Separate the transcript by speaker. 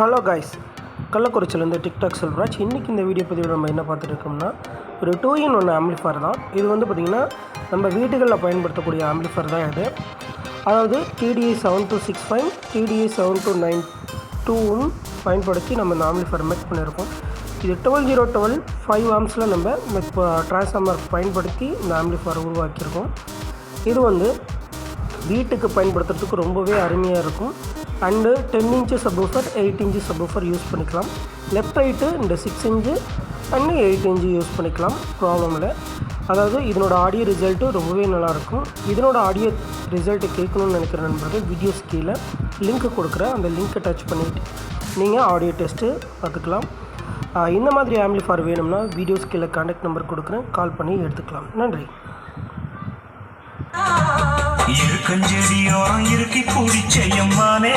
Speaker 1: Hello guys, கள்ளக்குறிச்சியிலேருந்து TikTok Selvaraj. இன்றைக்கி இந்த வீடியோ பதிவில் நம்ம என்ன பார்த்துருக்கோம்னா, ஒரு 2-in-1 ஆம்பிளிஃபயர் தான். இது வந்து பார்த்திங்கன்னா நம்ம வீடுகளில் பயன்படுத்தக்கூடிய ஆம்பிளிஃபயர் தான் இது. அதாவது tda7265 tda7292 பயன்படுத்தி நம்ம இந்த ஆம்பிளிஃபயர் மேக் பண்ணியிருக்கோம். இது 12012 5 ஆம்ஸில் நம்ம இப்போ டிரான்ஸ்ஃபார்மர் பயன்படுத்தி இந்த ஆம்பிளிஃபயர் உருவாக்கியிருக்கோம். இது வந்து வீட்டுக்கு பயன்படுத்துறதுக்கு ரொம்பவே அருமையாக இருக்கும். And 10 inch subwoofer 8 inch subwoofer use பண்ணிக்கலாம். லெஃப்ட் ரைட்டு இந்த 6 inch அண்டு 8 inch யூஸ் பண்ணிக்கலாம், ப்ராப்ளம் இல்லை. அதாவது இதனோட ஆடியோ ரிசல்ட்டு ரொம்பவே நல்லாயிருக்கும். இதனோட ஆடியோ ரிசல்ட்டு கேட்கணுன்னு நினைக்கிற நண்பர்கள் வீடியோஸ் கீழே லிங்க்கு கொடுக்குறேன். அந்த லிங்க்கை டச் பண்ணிவிட்டு நீங்கள் ஆடியோ டெஸ்ட்டு பார்த்துக்கலாம். இந்த மாதிரி ஆம்பிளிஃபயர் வேணும்னா வீடியோஸ் கீழே கான்டாக்ட் நம்பர் கொடுக்குறேன், கால் பண்ணி எடுத்துக்கலாம். நன்றி.
Speaker 2: இருக்கஞ்செடியோரம் இருக்கி பிடிச்ச எம்மானே.